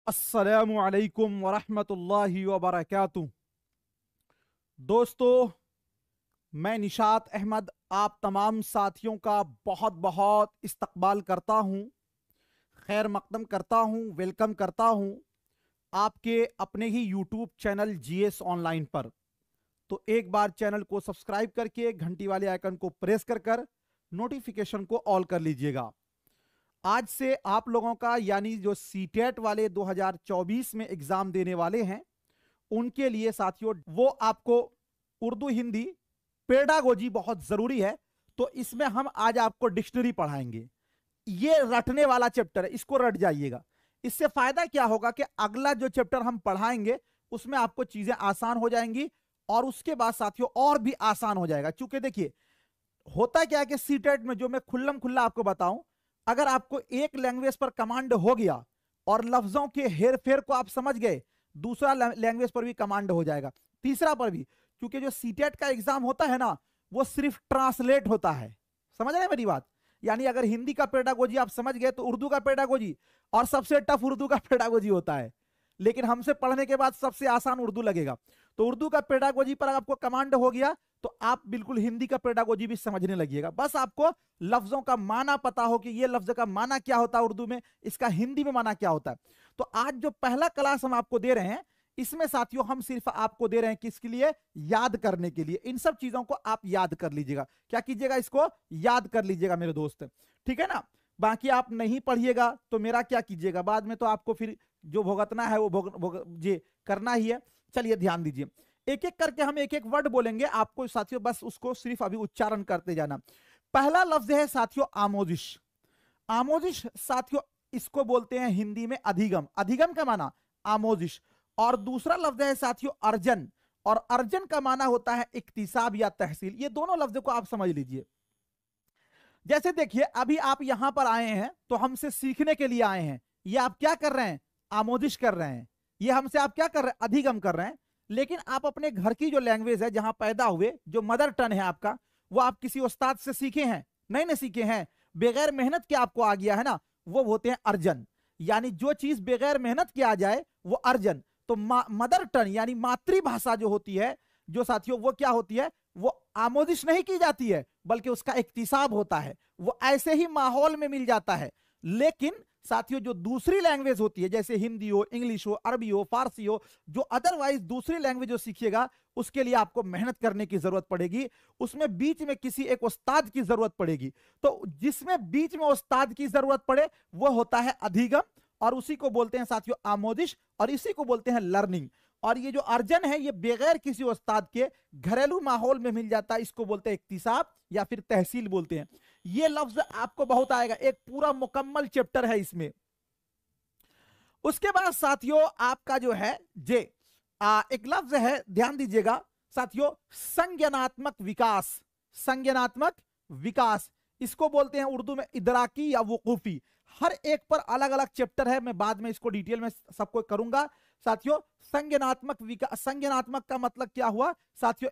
अस्सलामु अलैकुम वरहमतुल्लाहि वबरकातुह। दोस्तों, मैं निशात अहमद आप तमाम साथियों का बहुत बहुत इस्तकबाल करता हूं, खैर मकदम करता हूं, वेलकम करता हूं आपके अपने ही यूट्यूब चैनल जीएस ऑनलाइन पर। तो एक बार चैनल को सब्सक्राइब करके घंटी वाले आइकन को प्रेस कर नोटिफिकेशन को ऑल कर लीजिएगा। आज से आप लोगों का यानी जो सीटेट वाले 2024 में एग्जाम देने वाले हैं उनके लिए साथियों, वो आपको उर्दू हिंदी पेडागोजी बहुत जरूरी है। तो इसमें हम आज आपको डिक्शनरी पढ़ाएंगे। ये रटने वाला चैप्टर है, इसको रट जाइएगा। इससे फायदा क्या होगा कि अगला जो चैप्टर हम पढ़ाएंगे उसमें आपको चीजें आसान हो जाएंगी और उसके बाद साथियों और भी आसान हो जाएगा। चूंकि देखिए होता क्या है कि सीटेट में, जो मैं खुल्लम खुल्ला आपको बताऊं, अगर आपको एक लैंग्वेज पर कमांड हो गया और लफ्जों के हेर फेर को आप समझ गए, दूसरा लैंग्वेज पर भी कमांड हो जाएगा, तीसरा पर भी। क्योंकि जो सीटेट का एग्जाम होता है ना, वो सिर्फ ट्रांसलेट होता है। समझ रहे हैं मेरी बात? यानी अगर हिंदी का पेडागोजी आप समझ गए तो उर्दू का पेडागोजी, और सबसे टफ उर्दू का पेडागोजी होता है, लेकिन हमसे पढ़ने के बाद सबसे आसान उर्दू लगेगा। तो उर्दू का पेडागोजी पर आपको कमांड हो गया तो आप बिल्कुल हिंदी का पेडागोजी भी समझने लगिएगा। बस आपको लफ्जों का माना पता हो कि ये लफ्ज का माना क्या होता है उर्दू में, इसका हिंदी में माना क्या होता है। तो आज जो पहला क्लास हम आपको दे रहे हैं, इसमें साथियों हम सिर्फ आपको दे रहे हैं किसके लिए? याद करने के लिए। इन सब चीजों को आप याद कर लीजिएगा। क्या कीजिएगा? इसको याद कर लीजिएगा मेरे दोस्त, ठीक है ना। बाकी आप नहीं पढ़िएगा तो मेरा क्या कीजिएगा, बाद में तो आपको फिर जो भुगतना है वो ये करना ही है। चलिए ध्यान दीजिए, एक एक करके हम एक एक वर्ड बोलेंगे आपको साथियों, बस उसको सिर्फ अभी उच्चारण करते जाना। पहला लफ्ज है साथियों आमोजिश। आमोजिश साथियों इसको बोलते हैं हिंदी में अधिगम। अधिगम का माना आमोजिश। और दूसरा लफ्ज है साथियों अर्जन, और अर्जन का माना होता है इक्तिसाब या तहसील। ये दोनों लफ्ज को आप समझ लीजिए। जैसे देखिए अभी आप यहां पर आए हैं तो हमसे सीखने के लिए आए हैं। ये आप क्या कर रहे हैं? आमोजिश कर रहे हैं। ये हमसे आप क्या कर रहे हैं? अधिगम कर रहे हैं। लेकिन आप अपने घर की जो लैंग्वेज है, जहां पैदा हुए, जो मदर टंग है आपका, वो आप किसी उस्ताद से सीखे हैं? नहीं ना सीखे हैं। बगैर मेहनत के आपको आ गया है ना, वो होते हैं अर्जन। यानी जो चीज बगैर मेहनत के आ जाए वो अर्जन। तो मदर टंग यानी मातृभाषा जो होती है, जो साथियों वो क्या होती है? वो आमोजिश नहीं की जाती है, बल्कि उसका इक्तिसाब होता है। वो ऐसे ही माहौल में मिल जाता है। लेकिन साथियों जो दूसरी लैंग्वेज होती है, जैसे हिंदी हो, इंग्लिश हो, अरबी हो, फारसी हो, जो अदरवाइज दूसरी लैंग्वेज जो सीखिएगा, उसके लिए आपको मेहनत करने की जरूरत पड़ेगी। उसमें बीच में किसी एक उस्ताद की जरूरत पड़ेगी। तो जिसमें बीच में उस्ताद की जरूरत पड़े वो होता है अधिगम, और उसी को बोलते हैं साथियों आमोजिश, और इसी को बोलते हैं लर्निंग। और ये जो अर्जन है ये बगैर किसी उस्ताद के घरेलू माहौल में मिल जाता है। इसको बोलते हैं इक्तिसाब या फिर तहसील बोलते हैं। ये लफ्ज आपको बहुत आएगा, एक पूरा मुकम्मल चैप्टर है इसमें। उसके बाद साथियों आपका जो है जे एक लफ्ज है, ध्यान दीजिएगा साथियों, संज्ञानात्मक विकास। संज्ञानात्मक विकास इसको बोलते हैं उर्दू में इदराकी या वकूफी। हर एक पर अलग अलग चैप्टर है, मैं बाद में इसको डिटेल में सबको करूंगा साथियों। संज्ञानात्मक विकास, संज्ञानात्मक का मतलब क्या हुआ साथियों?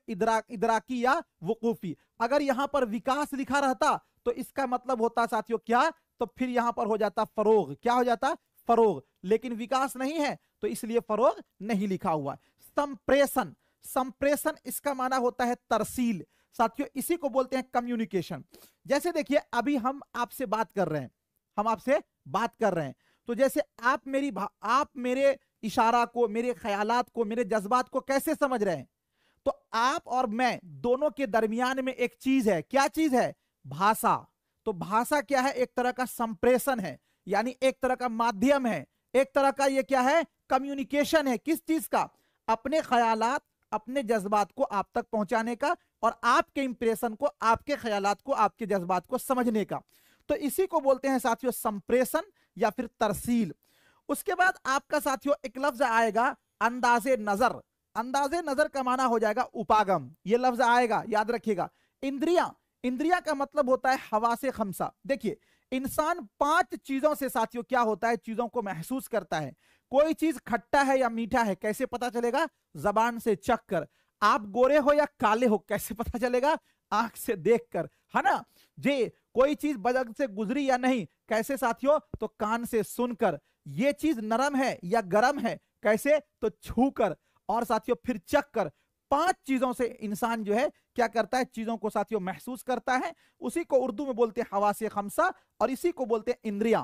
इदराकी या वकूफी। अगर यहां पर विकास लिखा रहता तो इसका मतलब होता साथियों क्या? तो फिर यहां पर हो जाता फरोग। क्या हो जाता? फरोग। लेकिन विकास नहीं है तो इसलिए फरोग नहीं लिखा हुआ। संप्रेषण, संप्रेषण इसका माना होता है तरसील। साथियों इसी को बोलते हैं कम्युनिकेशन। जैसे देखिए अभी हम आपसे बात कर रहे हैं, हम आपसे बात कर रहे हैं, तो जैसे आप मेरे इशारा को, मेरे ख्यालात को, मेरे जज्बात को कैसे समझ रहे हैं? तो आप और मैं दोनों के दरमियान में एक चीज है। क्या चीज है? भाषा। तो भाषा क्या है? एक तरह का संप्रेषण है, यानी एक तरह का माध्यम है, एक तरह का ये क्या है? कम्युनिकेशन है। किस चीज का? अपने ख्यालात, अपने जज्बात को आप तक पहुंचाने का, और आपके इंप्रेशन को, आपके ख्यालात को, आपके जज्बात को समझने का। तो इसी को बोलते हैं साथियों संप्रेषण या फिर तरसील। उसके बाद आपका साथियों एक लफ्ज आएगा अंदाजे नजर। अंदाजे नजर का माना हो जाएगा उपागम। ये लफ्ज आएगा, याद रखिएगा। इंद्रियां, इंद्रिया का मतलब होता है हवासे खमसा। देखिए इंसान 5 चीजों से साथियों क्या होता है? चीजों को महसूस करता है। कोई चीज खट्टा है या मीठा है कैसे पता चलेगा? जबान से चख कर। आप गोरे हो या काले हो कैसे पता चलेगा? आंख से देखकर, है ना जी। कोई चीज बदन से गुजरी या नहीं कैसे साथियों? तो कान से सुनकर। ये चीज नरम है या गर्म है, कैसे, तो छू कर और साथियों फिर चख कर। 5 चीजों से इंसान जो है क्या करता है, चीजों को साथियों महसूस करता है। उसी को उर्दू में बोलते हैं हवासे खमसा और इसी को बोलते हैं इंद्रियां।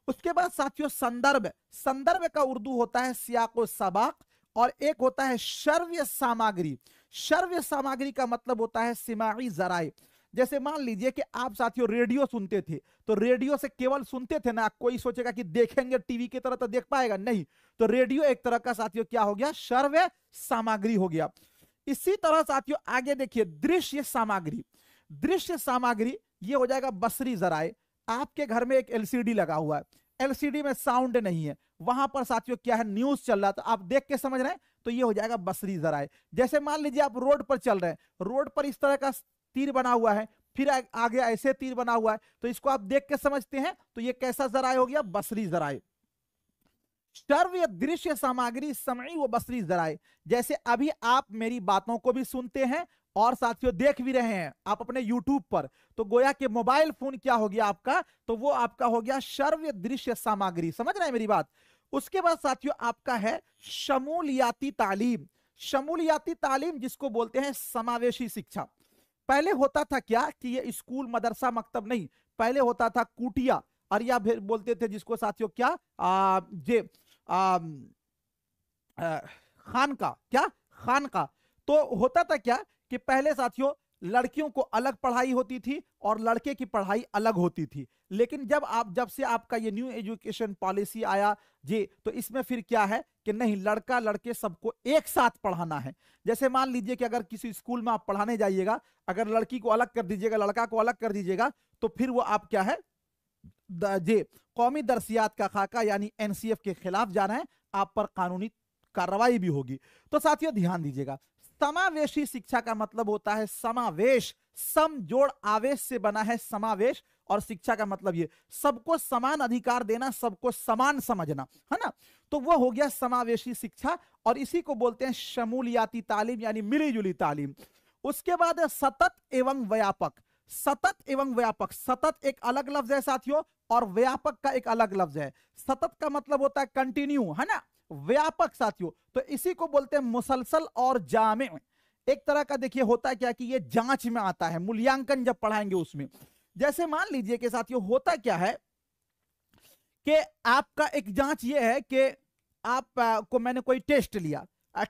उसके बाद साथियों संदर्भ, संदर्भ का उर्दू होता है सियाको सबाक और एक होता है श्रव्य सामग्री। श्रव्य सामग्री का मतलब होता है सिमाई जराए। जैसे मान लीजिए कि आप साथियों रेडियो सुनते थे, तो रेडियो से केवल सुनते थे ना, कोई सोचेगा कि देखेंगे टीवी की तरह तो देख पाएगा नहीं, तो रेडियो एक तरह का साथियों क्या हो गया, श्रव्य सामग्री हो गया। इसी तरह साथियों आगे देखिए दृश्य सामग्री, दृश्य सामग्री ये हो जाएगा बसरी जराए। आपके घर में एक एलसीडी लगा हुआ है, एलसीडी में साउंड नहीं है, वहां पर साथियों क्या है, न्यूज चल रहा, तो आप देख के समझ रहे हैं, तो ये हो जाएगा बसरी जराए। जैसे मान लीजिए आप रोड पर चल रहे हैं, रोड पर इस तरह का तीर बना हुआ है, फिर आगे ऐसे तीर बना हुआ है, तो इसको आप देख के समझते हैं, तो ये कैसा जराए हो गया, बसरी जराए। श्रव्य दृश्य सामग्री समई व बसरी जराए। जैसे अभी आप मेरी बातों को भी सुनते हैं और साथियों देख भी रहे हैं आप अपने YouTube पर, तो गोया के मोबाइल फोन क्या हो गया आपका, तो वो आपका हो गया श्रव्य दृश्य सामग्री। समझ रहे हैं मेरी बात। उसके बाद साथियों आपका है शमूलियाती तालीम। शमूलियाती तालीम जिसको बोलते हैं समावेशी शिक्षा। पहले होता था क्या कि ये स्कूल मदरसा मकतब नहीं, पहले होता था कुटिया, और या फिर बोलते थे जिसको साथियों क्या खानका, क्या खानका। तो होता था क्या कि पहले साथियों लड़कियों को अलग पढ़ाई होती थी और लड़के की पढ़ाई अलग होती थी। लेकिन जब से आपका ये न्यू एजुकेशन पॉलिसी आया जी, तो इसमें फिर क्या है कि नहीं, लड़का लड़के सबको एक साथ पढ़ाना है। जैसे मान लीजिए कि अगर किसी स्कूल में आप पढ़ाने जाइएगा, अगर लड़की को अलग कर दीजिएगा, लड़का को अलग कर दीजिएगा, तो फिर वो आप क्या है जे कौमी दरसियात का खाका यानी एनसीएफ के खिलाफ जा रहे हैं, आप पर कानूनी कार्रवाई भी होगी। तो साथियों ध्यान दीजिएगा, समावेशी शिक्षा का मतलब होता है समावेश, सम जोड़ आवेश से बना है समावेश, और शिक्षा का मतलब ये सबको समान अधिकार देना, सबको समान समझना, है ना। तो वो हो गया समावेशी शिक्षा, और इसी को बोलते हैं शमूलियाती तालीम यानी मिलीजुली तालीम। उसके बाद है सतत एवं व्यापक। सतत एवं व्यापक, सतत एक अलग लफ्ज है साथियों और व्यापक का एक अलग लफ्ज है। सतत का मतलब होता है कंटिन्यू, है ना। व्यापक साथियों तो इसी को बोलते हैं मुसलसल और जामे। एक तरह का देखिए होता है क्या कि ये जांच में आता है, मूल्यांकन जब पढ़ाएंगे उसमें। जैसे मान लीजिए कि साथियों होता क्या है कि आपका एक जांच ये है कि आप को मैंने कोई टेस्ट लिया,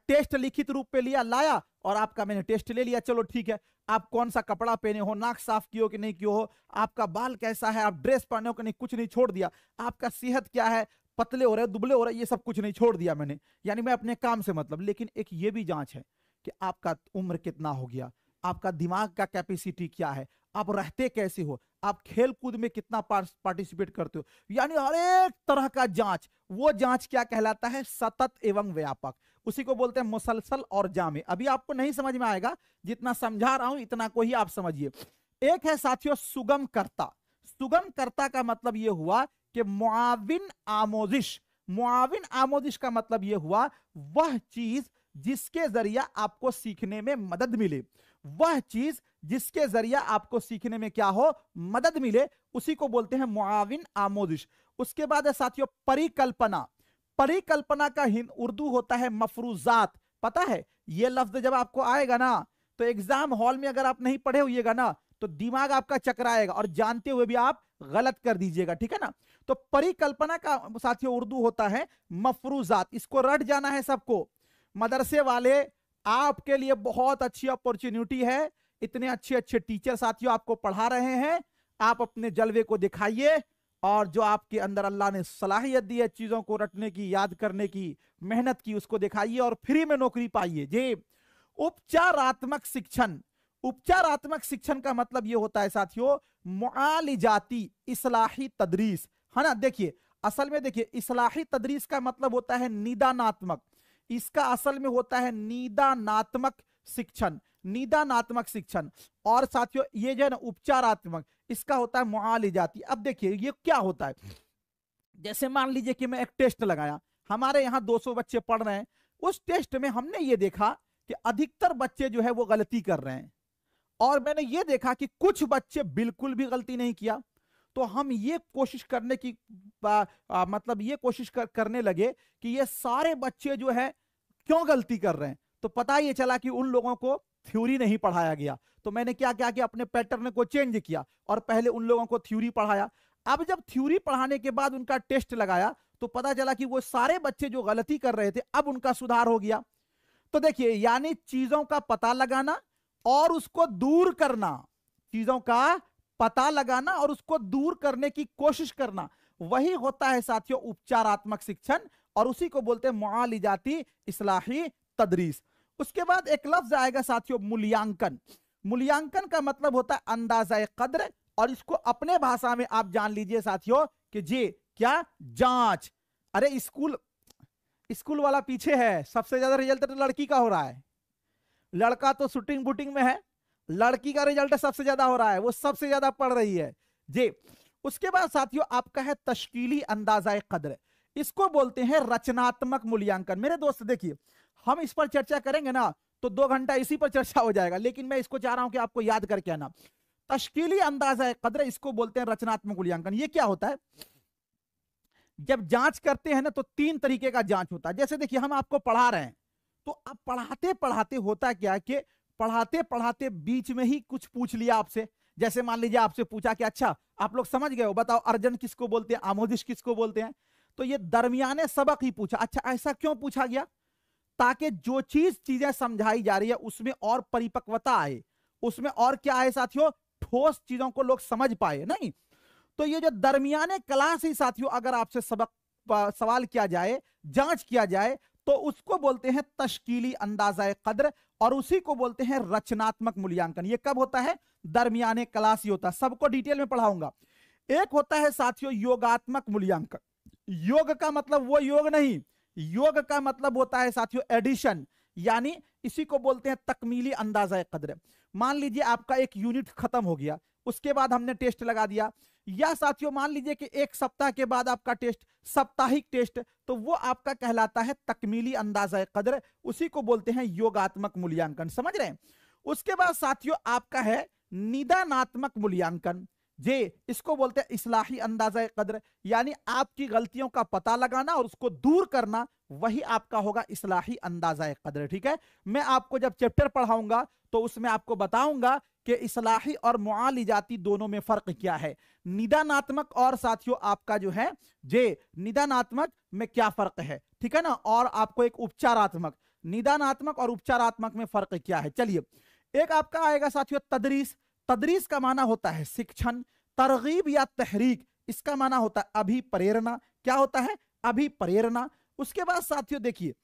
टेस्ट लिखित रूप पे लिया लाया, और आपका मैंने टेस्ट ले लिया, चलो ठीक है। आप कौन सा कपड़ा पहने हो, नाक साफ किए हो कि नहीं किए हो, आपका बाल कैसा है, आप ड्रेस पहने हो कि नहीं, कुछ नहीं छोड़ दिया। आपका सेहत क्या है, पतले हो रहे दुबले हो रहे, ये सब कुछ नहीं छोड़ दिया मैंने, यानी मैं अपने काम से मतलब। लेकिन एक ये भी जांच है कि आपका उम्र कितना हो गया, आपका दिमाग का कैपेसिटी क्या है, आप रहते कैसे हो, आप खेल कूद में कितना पार्टिसिपेट करते हो, यानी हर एक तरह का जांच। वो जांच क्या कहलाता है, सतत एवं व्यापक। उसी को बोलते हैं मुसलसल और जामे। अभी आपको नहीं समझ में आएगा, जितना समझा रहा हूं इतना को ही आप समझिए। एक है साथियों सुगम कर्ता। सुगम कर्ता का मतलब यह हुआ कि मुआविन आमोजिश। मुआविन आमोजिश का मतलब यह हुआ वह चीज जिसके जरिया आपको सीखने में मदद मिले, वह चीज जिसके जरिया आपको सीखने में क्या हो, मदद मिले, उसी को बोलते हैं मुआविन आमोजिश। उसके बाद है साथियों परिकल्पना। परिकल्पना का उर्दू होता है मफरूजात। पता है यह लफ्ज जब आपको आएगा ना, तो एग्जाम हॉल में अगर आप नहीं पढ़े हुएगा ना, तो दिमाग आपका चकराएगा और जानते हुए भी आप गलत कर दीजिएगा, ठीक है ना। तो परिकल्पना का साथियों उर्दू होता है मफरूजात। इसको रट जाना है सबको। मदरसे वाले आपके लिए बहुत अच्छी अपॉर्चुनिटी है, इतने अच्छे अच्छे टीचर साथियों आपको पढ़ा रहे हैं, आप अपने जलवे को दिखाइए, और जो आपके अंदर अल्लाह ने सलाहियत दी है चीजों को रटने की, याद करने की, मेहनत की, उसको दिखाइए और फ्री में नौकरी पाइए जी। उपचारात्मक शिक्षण। उपचारात्मक शिक्षण का मतलब यह होता है साथियों मुआलिजाती इस्लाही तदरीस, है ना। देखिए असल में देखिए इस्लाही तदरीस का मतलब होता है निदानात्मक, इसका असल में होता है निदानात्मक शिक्षण, निदानात्मक शिक्षण। और साथियों ये जो है ना उपचारात्मक, इसका होता है मुआलिजाती। अब देखिए ये क्या होता है, जैसे मान लीजिए कि मैं एक टेस्ट लगाया, हमारे यहाँ 200 बच्चे पढ़ रहे हैं, उस टेस्ट में हमने ये देखा कि अधिकतर बच्चे जो है वो गलती कर रहे हैं, और मैंने ये देखा कि कुछ बच्चे बिल्कुल भी गलती नहीं किया। तो हम ये कोशिश करने की मतलब ये कोशिश करने लगे कि ये सारे बच्चे जो है क्यों गलती कर रहे हैं। तो पता ये चला कि उन लोगों को थ्योरी नहीं पढ़ाया गया। तो मैंने क्या क्या किया, अपने पैटर्न को चेंज किया और पहले उन लोगों को थ्योरी पढ़ाया। अब जब थ्योरी पढ़ाने के बाद उनका टेस्ट लगाया तो पता चला कि वो सारे बच्चे जो गलती कर रहे थे अब उनका सुधार हो गया। तो देखिए, यानी चीजों का पता लगाना और उसको दूर करना, चीजों का पता लगाना और उसको दूर करने की कोशिश करना, वही होता है साथियों उपचारात्मक शिक्षण, और उसी को बोलते हैं मुआलिजाती इस्लाही तदरीस। उसके बाद एक लफ्ज आएगा साथियों मूल्यांकन। मूल्यांकन का मतलब होता है अंदाजा कद्र, और इसको अपने भाषा में आप जान लीजिए साथियों कि जी क्या, जांच। अरे स्कूल वाला पीछे है, सबसे ज्यादा रिजल्ट तो लड़की का हो रहा है, लड़का तो शूटिंग बूटिंग में है, लड़की का रिजल्ट सबसे ज्यादा हो रहा है, वो सबसे ज्यादा पढ़ रही है जी। उसके बाद साथियों आपका है तश्कीली अंदाजा कद्र, इसको बोलते हैं रचनात्मक मूल्यांकन। मेरे दोस्त देखिए, हम इस पर चर्चा करेंगे ना तो 2 घंटा इसी पर चर्चा हो जाएगा, लेकिन मैं इसको चाह रहा हूं कि आपको याद करके आना। तश्कीली अंदाजा कद्र, इसको बोलते हैं रचनात्मक मूल्यांकन। ये क्या होता है, जब जांच करते हैं ना तो 3 तरीके का जांच होता है। जैसे देखिए, हम आपको पढ़ा रहे हैं, तो अब पढ़ाते पढ़ाते होता क्या है कि पढ़ाते पढ़ाते बीच में ही कुछ पूछ लिया आपसे। जैसे मान लीजिए आपसे पूछा कि अच्छा आप लोग समझ गए हो, बताओ अर्जन किसको बोलते हैं, आमोदिश किसको बोलते हैं। तो ये दरमियाने सबक ही पूछा। अच्छा ऐसा क्यों पूछा गया, ताकि जो चीजें समझाई जा रही है उसमें और परिपक्वता आए, उसमें और क्या आए साथियों, ठोस चीजों को लोग समझ पाए। नहीं तो ये जो दरमियाने क्लास ही साथियों, अगर आपसे सबक सवाल किया जाए, जांच किया जाए, तो उसको बोलते हैं तश्कीली अंदाजा कद्र, और उसी को बोलते हैं रचनात्मक मूल्यांकन। ये कब होता है, दरमियाने क्लास ही होता है। सबको डिटेल में पढ़ाऊंगा। एक होता है साथियों योगात्मक मूल्यांकन। योग का मतलब वो योग नहीं, योग का मतलब होता है साथियों एडिशन, यानी इसी को बोलते हैं तकमीली अंदाजा कद्र। मान लीजिए आपका एक यूनिट खत्म हो गया, उसके बाद हमने टेस्ट लगा दिया, या साथियों मान लीजिए कि 1 सप्ताह के बाद आपका टेस्ट, साप्ताहिक टेस्ट, तो वो आपका कहलाता है तकमीली अंदाजा कद्र, उसी को बोलते हैं योगात्मक मूल्यांकन। समझ रहे हैं। उसके बाद साथियों आपका है निदानात्मक मूल्यांकन, जे इसको बोलते हैं इस्लाही अंदाजा कद्र, यानी आपकी गलतियों का पता लगाना और उसको दूर करना, वही आपका होगा इस्लाही अंदाजा कद्र। ठीक है, मैं आपको जब चैप्टर पढ़ाऊंगा तो उसमें आपको बताऊंगा कि इस्लाही और मुआलिजाती दोनों में फर्क क्या है, निदानात्मक और साथियों आपका जो है जे निदानात्मक में क्या फर्क है। ठीक है ना, और आपको एक उपचारात्मक, निदानात्मक और उपचारात्मक में फर्क क्या है। चलिए, एक आपका आएगा साथियों तदरीस। तदरीस का माना होता है शिक्षण, तरगीब या तहरीक, इसका माना होता है अभिप्रेरणा। क्या होता है, अभिप्रेरणा। उसके बाद साथियों देखिए,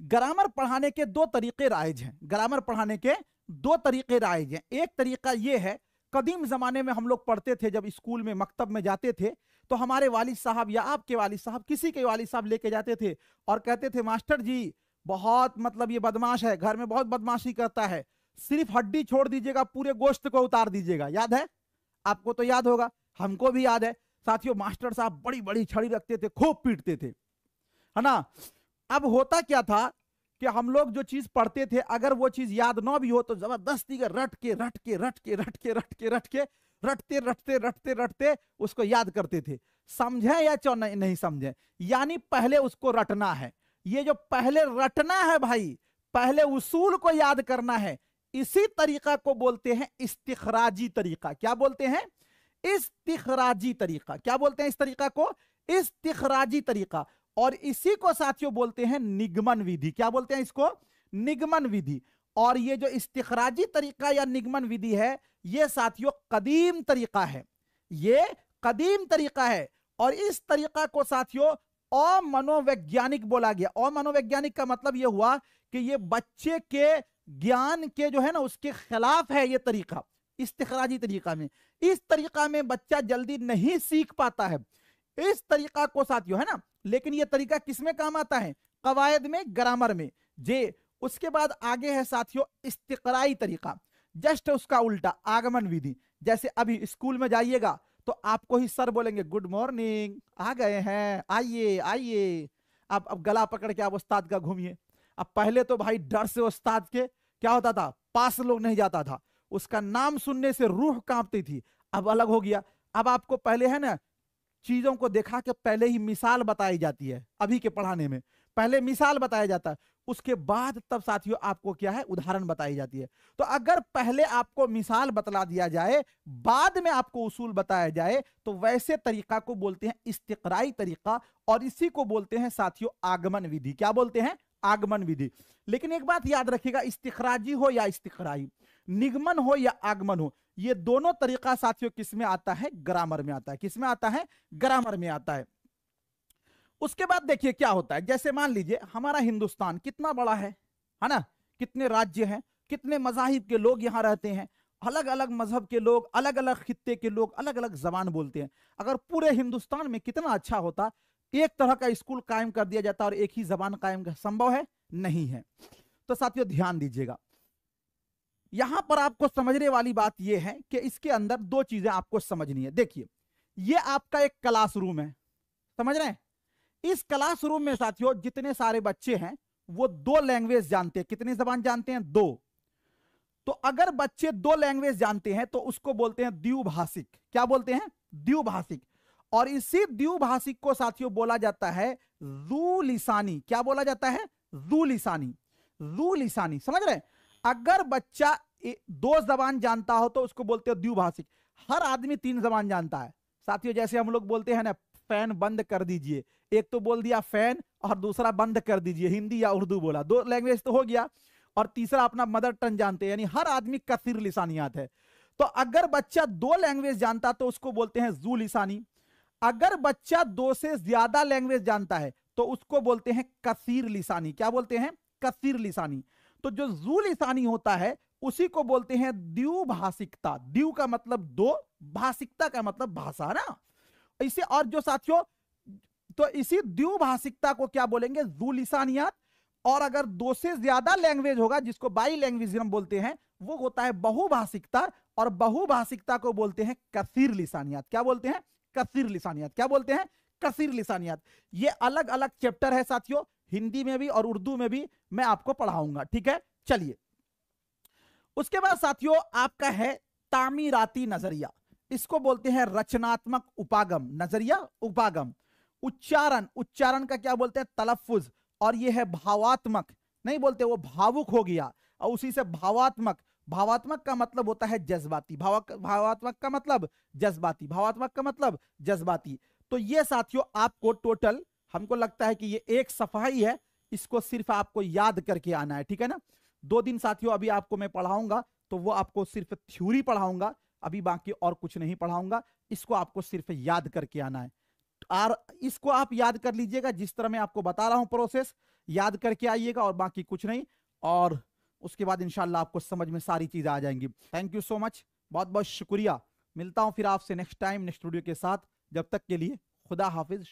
ग्रामर पढ़ाने के 2 तरीके राइज हैं। ग्रामर पढ़ाने के 2 तरीके राइज हैं। एक तरीका यह है, कदीम जमाने में हम लोग पढ़ते थे, जब स्कूल में मकतब में जाते थे तो हमारे वालिद साहब या आपके वालिद साहब, किसी के वालिद साहब लेके जाते थे और कहते थे मास्टर जी बहुत मतलब ये बदमाश है, घर में बहुत बदमाशी करता है, सिर्फ हड्डी छोड़ दीजिएगा, पूरे गोश्त को उतार दीजिएगा। याद है आपको, तो याद होगा, हमको भी याद है साथियों। मास्टर साहब बड़ी बड़ी छड़ी रखते थे, खूब पीटते थे, है ना। अब होता क्या था कि हम लोग जो चीज पढ़ते थे, अगर वो चीज याद ना भी हो तो जबरदस्ती रट के रट के रट के रट के रट के रट के रटते रटते रटते रटते उसको याद करते थे। समझे या चो नहीं समझे, यानी पहले उसको रटना है। ये जो पहले रटना है भाई, पहले उसूल को याद करना है, इसी तरीका को बोलते हैं इस्तिखराजी तरीका। क्या बोलते हैं, इस्तिखराजी तरीका। क्या बोलते हैं इस तरीका को, इस्तिखराजी तरीका। और इसी को साथियों बोलते हैं निगमन विधि। क्या बोलते हैं इसको, निगमन विधि। और ये जो इस्तिखराजी तरीका या निगमन विधि है, ये साथियों कदीम तरीका है, ये कदीम तरीका है। और इस तरीका को साथियों अमनोवैज्ञानिक बोला गया। अमनोवैज्ञानिक का मतलब यह हुआ कि ये बच्चे के ज्ञान के जो है ना उसके खिलाफ है ये तरीका। इस्तिखराजी तरीका में, इस तरीका में बच्चा जल्दी नहीं सीख पाता है इस तरीका को साथियों, है ना। लेकिन ये तरीका किसमें काम आता है, कवायद में, ग्रामर में जे। उसके बाद आगे है साथियों इस्तिकराई तरीका, जस्ट उसका उल्टा, आगमन विधि। जैसे अभी स्कूल में जाइएगा तो आपको ही सर बोलेंगे गुड मॉर्निंग, आ गए हैं, आइए आइए। अब गला पकड़ के आप उस्ताद का घूमिए। अब पहले तो भाई डर से उस्ताद के क्या होता था, पास लोग नहीं जाता था, उसका नाम सुनने से रूह कांपती थी। अब अलग हो गया, अब आपको पहले है ना चीजों को देखा के पहले ही मिसाल बताई जाती है, अभी के पढ़ाने में पहले मिसाल बताया जाता है, उसके बाद तब साथियों आपको क्या है उदाहरण बताई जाती है। तो अगर पहले आपको मिसाल बतला दिया जाए, बाद में आपको उसूल बताया जाए, तो वैसे तरीका को बोलते हैं इस्तिक़राई तरीका, और इसी को बोलते हैं साथियों आगमन विधि। क्या बोलते हैं? आगमन विधि। लेकिन एक बात याद रखिएगा, इस्तिक़राजी हो या इस्तिक़राई, निगमन हो या आगमन हो, ये दोनों तरीका साथियों किस में आता है? ग्रामर में आता है। किस में आता है? ग्रामर में आता है। उसके बाद देखिए क्या होता है, जैसे मान लीजिए हमारा हिंदुस्तान कितना बड़ा है ना, कितने राज्य हैं, कितने मजाहिब के लोग यहां रहते हैं, अलग अलग मजहब के लोग, अलग अलग खित्ते के लोग, अलग अलग जबान बोलते हैं। अगर पूरे हिंदुस्तान में कितना अच्छा होता, एक तरह का स्कूल कायम कर दिया जाता और एक ही जबान कायम कर, संभव है? नहीं है। तो साथियों ध्यान दीजिएगा, यहां पर आपको समझने वाली बात यह है कि इसके अंदर दो चीजें आपको समझनी है। देखिए, यह आपका एक क्लासरूम है, समझ रहे हैं? इस क्लासरूम में साथियों जितने सारे बच्चे हैं वो दो लैंग्वेज जानते हैं। कितनी जबान जानते हैं? दो। तो अगर बच्चे दो लैंग्वेज जानते हैं तो उसको बोलते हैं द्विभाषिक। क्या बोलते हैं? द्विभाषिक। और इसी द्विभाषिक को साथियों बोला जाता है ज़ू लिसानी। क्या बोला जाता है? ज़ू लिसानी। ज़ू लिसानी, समझ रहे हैं? अगर बच्चा दो जबान जानता हो तो उसको बोलते हैं द्विभाषिक। हर आदमी तीन जबान जानता है साथियों, जैसे हम लोग बोलते हैं ना फैन बंद कर दीजिए, एक तो बोल दिया फैन और दूसरा बंद कर दीजिए, हिंदी या उर्दू बोला, दो लैंग्वेज तो हो गया। और तीसरा अपना मदर टंग जानते हैं, यानी हर आदमी कसीर लिसानियात है। तो अगर बच्चा दो लैंग्वेज जानता तो उसको बोलते हैं ज़ू लिसानी। अगर बच्चा दो से ज्यादा लैंग्वेज जानता है तो उसको बोलते हैं कसीर लिसानी। क्या बोलते हैं? कसीर लिसानी। तो जो ज़ू लिसानी होता है उसी को बोलते हैं द्विभाषिकता। द्वि का मतलब दो, भाषिकता का मतलब भाषा ना, इसे। और जो साथियों, तो इसी द्विभाषिकता को क्या बोलेंगे? ज़ू लिसानियात। और अगर दो से ज्यादा लैंग्वेज होगा जिसको बाई लैंग्वेजिज्म बोलते हैं, वो होता है बहुभाषिकता। और बहुभाषिकता को बोलते हैं कसीर लिसानियात। क्या बोलते हैं? कसीर लिसानियात। क्या बोलते हैं? कसीर लिसानियात। ये अलग अलग चैप्टर है साथियों, हिंदी में भी और उर्दू में भी मैं आपको पढ़ाऊंगा, ठीक है? चलिए, उसके बाद साथियों आपका है तामीराती नजरिया। इसको बोलते हैं रचनात्मक उपागम। नजरिया, उपागम। उच्चारण, उच्चारण का क्या बोलते हैं? तलफ्फुज। और यह है भावात्मक, नहीं बोलते वो भावुक हो गया, और उसी से भावात्मक। भावात्मक का मतलब होता है जज्बाती। भावात्मक का मतलब जज्बाती। भावात्मक का मतलब जज्बाती। तो ये साथियों आपको टोटल, हमको लगता है कि ये एक सफाई है, इसको सिर्फ आपको याद करके आना है, ठीक है ना? 2 दिन साथियों अभी आपको मैं पढ़ाऊंगा, तो वो आपको सिर्फ थ्योरी पढ़ाऊंगा, अभी बाकी और कुछ नहीं पढ़ाऊंगा। इसको आपको सिर्फ याद करके आना है। और इसको आप याद कर लीजिएगा, जिस तरह मैं आपको बता रहा हूं प्रोसेस, याद करके आइएगा और बाकी कुछ नहीं। और उसके बाद इंशाल्लाह आपको समझ में सारी चीजें आ जाएंगी। थैंक यू सो मच, बहुत बहुत शुक्रिया। मिलता हूं फिर आपसे नेक्स्ट टाइम नेक्स्ट वीडियो के साथ। जब तक के लिए खुदा हाफिज।